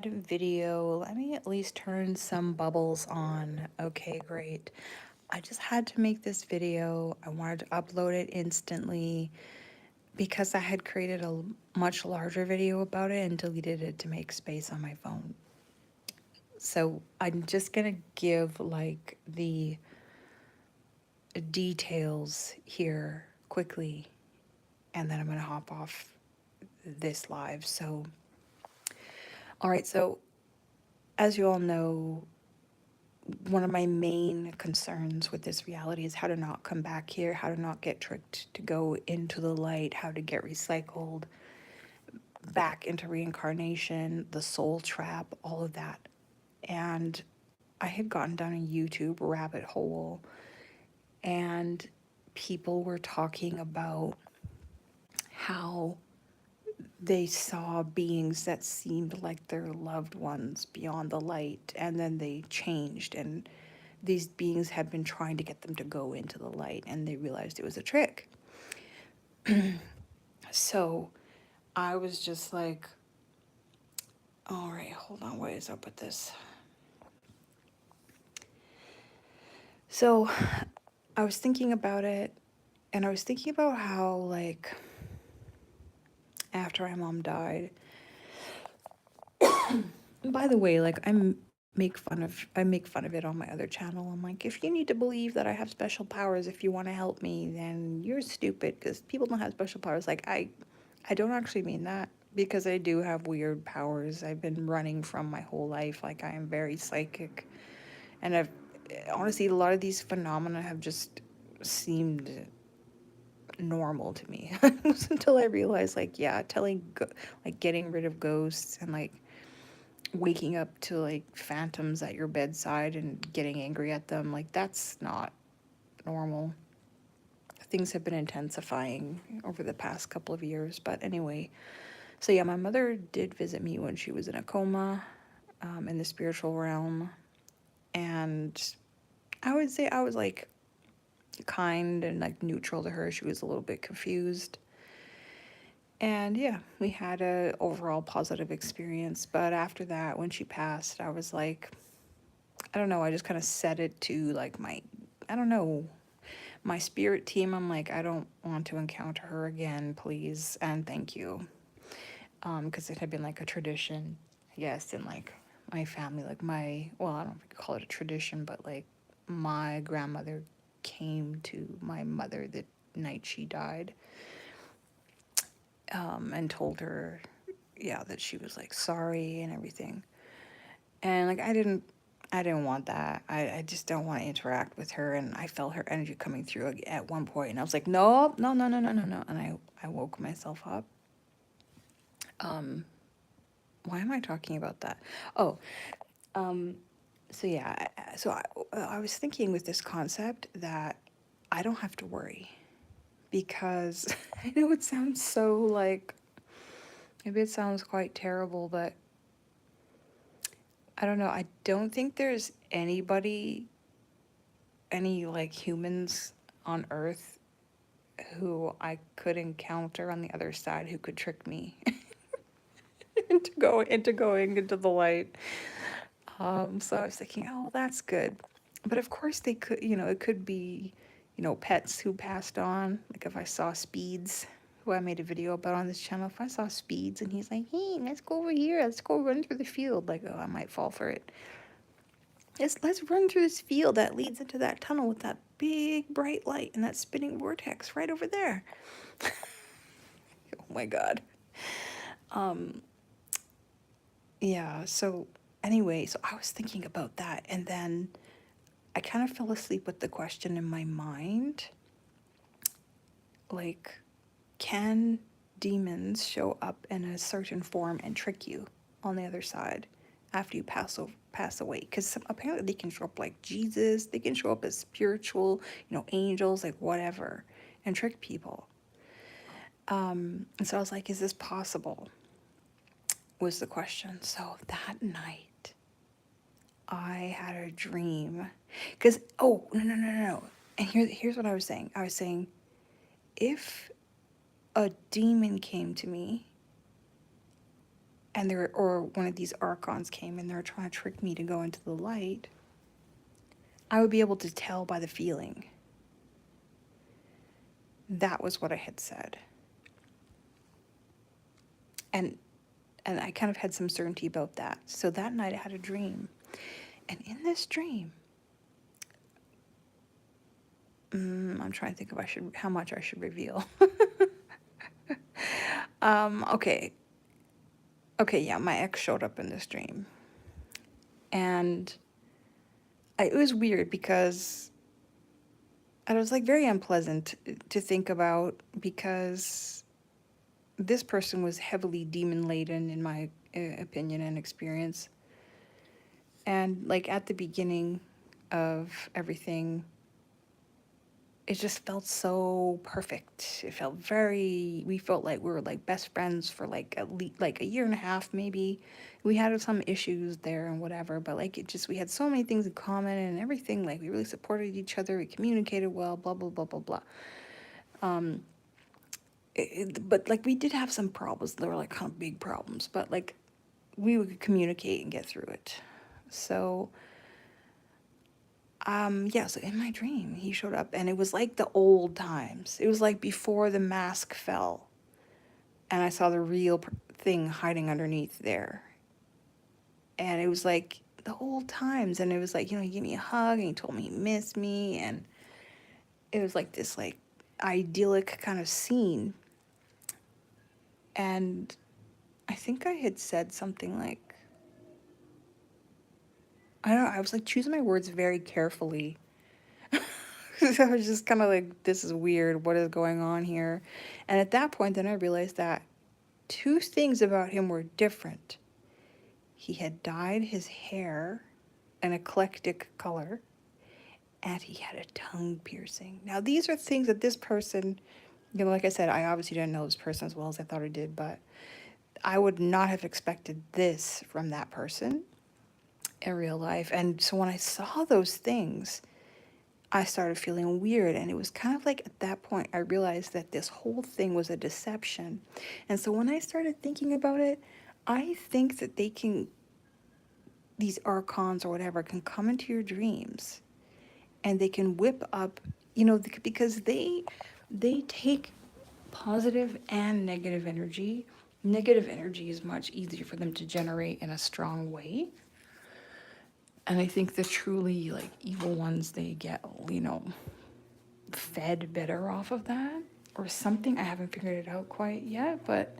video. Let me at least turn some bubbles on. Okay, great. I just had to make this video. I wanted to upload it instantly because I had created a much larger video about it and deleted it to make space on my phone. So I'm just gonna give like the details here quickly, and then I'm gonna hop off this live. So, all right, so as you all know, one of my main concerns with this reality is how to not come back here, how to not get tricked to go into the light, how to get recycled back into reincarnation, the soul trap, all of that. And I had gotten down a YouTube rabbit hole, and people were talking about how they saw beings that seemed like their loved ones beyond the light, and then they changed, and these beings had been trying to get them to go into the light, and they realized it was a trick. So I was just like, all right, hold on, what is up with this? So I was thinking about it, and I was thinking about how, like, after my mom died, by the way, like, I make fun of it on my other channel. I'm like, if you need to believe that I have special powers, if you want to help me, then you're stupid, because people don't have special powers. Like, I don't actually mean that, because I do have weird powers. I've been running from my whole life. Like, I am very psychic, and I've honestly, a lot of these phenomena have just seemed normal to me. It wasn't until I realized, like, yeah, like, getting rid of ghosts, and like waking up to like phantoms at your bedside and getting angry at them, like, that's not normal. Things have been intensifying over the past couple of years. But anyway, so yeah, my mother did visit me when she was in a coma, in the spiritual realm. And I would say I was like kind and like neutral to her. She was a little bit confused. And yeah, we had a overall positive experience. But after that, when she passed, I was like, I don't know, I just kind of set it to like I don't know, my spirit team. I'm like, I don't want to encounter her again, please, and thank you. Because it had been like a tradition, yes, in like my family, like well, I don't know if you could call it a tradition, but like my grandmother came to my mother the night she died, and told her, yeah, that she was like sorry and everything. And like I didn't want that. I just don't want to interact with her. And I felt her energy coming through at one point, and I was like, no, no, no, no, no, no, no. And I woke myself up. Why am I talking about that? Oh, so yeah, I was thinking with this concept that I don't have to worry, because I know it sounds so like, maybe it sounds quite terrible, but I don't know. I don't think there's any like humans on Earth who I could encounter on the other side who could trick me into going into the light. So I was thinking, oh, that's good. But of course they could, it could be, pets who passed on. Like if I saw Speeds, who I made a video about on this channel, if I saw Speeds and he's like, hey, let's go over here, let's go run through the field, like, oh, I might fall for it. Let's run through this field that leads into that tunnel with that big bright light and that spinning vortex right over there. Oh my god. Yeah, so anyway, so I was thinking about that, and then I kind of fell asleep with the question in my mind, like, can demons show up in a certain form and trick you on the other side after you pass away? Because apparently they can show up like Jesus, they can show up as spiritual, angels, like whatever, and trick people. And so I was like, is this possible? Was the question. So that night, I had a dream. Because, oh, no, no, no, no, no. And here's what I was saying. I was saying, if a demon came to me and or one of these archons came and they're trying to trick me to go into the light, I would be able to tell by the feeling. That was what I had said. And I kind of had some certainty about that. So that night I had a dream. And in this dream, I'm trying to think if how much I should reveal. Okay. Okay, yeah, my ex showed up in this dream. And it was weird because it was like very unpleasant to think about, because this person was heavily demon laden in my opinion and experience. And like at the beginning of everything, it just felt so perfect. It felt we felt like we were like best friends for like at least like a year and a half, maybe. We had some issues there and whatever, but like we had so many things in common and everything. Like we really supported each other. We communicated well, blah, blah, blah, blah, blah. But like we did have some problems. They were like kind of big problems, but like we would communicate and get through it. So, yeah, so in my dream, he showed up and it was like the old times. It was like before the mask fell and I saw the real thing hiding underneath there. And it was like the old times. And it was like, he gave me a hug and he told me he missed me. And it was like this like idyllic kind of scene. And I think I had said something like, I don't know, I was like choosing my words very carefully. So I was just kind of like, this is weird. What is going on here? And at that point, then I realized that two things about him were different. He had dyed his hair an eclectic color, and he had a tongue piercing. Now, these are things that this person, like I said, I obviously didn't know this person as well as I thought I did, but I would not have expected this from that person in real life. And so when I saw those things, I started feeling weird. And it was kind of like at that point, I realized that this whole thing was a deception. And so when I started thinking about it, I think that these archons or whatever can come into your dreams and they can whip up, because they take positive and negative energy. Negative energy is much easier for them to generate in a strong way. And I think the truly like evil ones, they get, fed better off of that or something. I haven't figured it out quite yet, but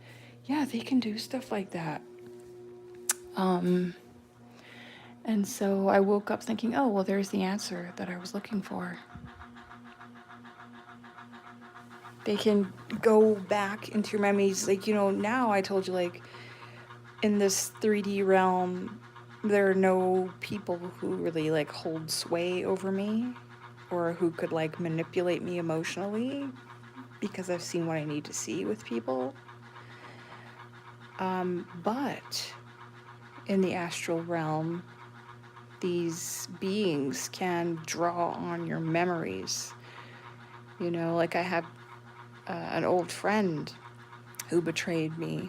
yeah, they can do stuff like that. And so I woke up thinking, oh, well, there's the answer that I was looking for. They can go back into your memories. Like, now I told you, like, in this 3D realm, there are no people who really, like, hold sway over me or who could, like, manipulate me emotionally because I've seen what I need to see with people. But in the astral realm, these beings can draw on your memories. Like I have an old friend who betrayed me.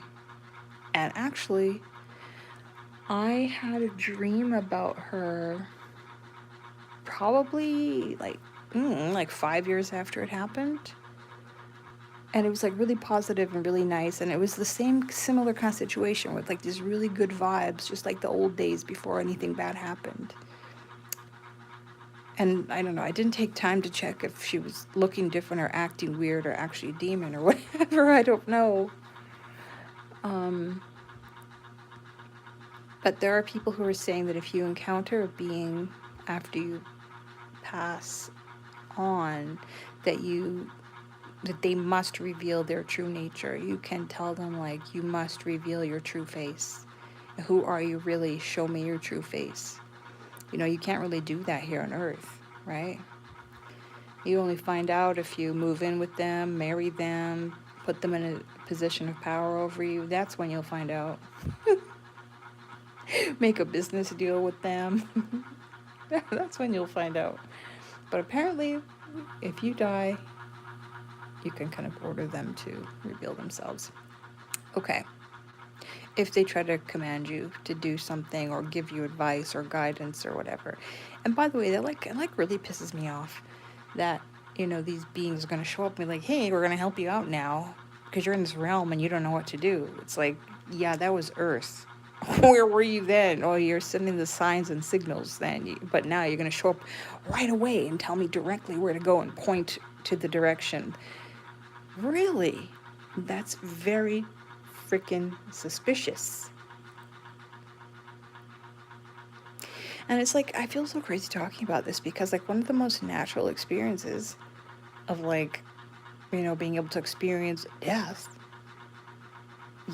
And actually, I had a dream about her probably like 5 years after it happened. And it was like really positive and really nice. And it was the similar kind of situation with like these really good vibes, just like the old days before anything bad happened. And I don't know, I didn't take time to check if she was looking different or acting weird or actually a demon or whatever. I don't know. But there are people who are saying that if you encounter a being after you pass on, that they must reveal their true nature. You can tell them, like, you must reveal your true face. Who are you really? Show me your true face. You can't really do that here on Earth, right? You only find out if you move in with them, marry them, put them in a position of power over you. That's when you'll find out. Make a business deal with them. That's when you'll find out. But apparently, if you die, you can kind of order them to reveal themselves. Okay. if they try to command you to do something or give you advice or guidance or whatever. And by the way, that like, it like really pisses me off that, you know, these beings are going to show up and be like, hey, we're going to help you out now because you're in this realm and you don't know what to do. It's like, yeah, that was Earth. Where were you then? Oh, you're sending the signs and signals then. But now you're going to show up right away and tell me directly where to go and point to the direction. Really? That's very freaking suspicious. And it's like, I feel so crazy talking about this because, like, one of the most natural experiences of, like, you know, being able to experience death,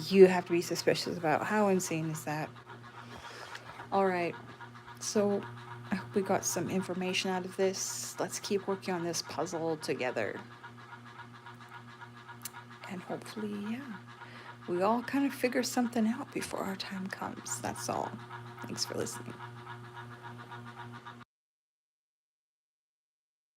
you have to be suspicious about. How insane is that? All right. So I hope we got some information out of this. Let's keep working on this puzzle together. And hopefully, yeah, we all kind of figure something out before our time comes. That's all. Thanks for listening.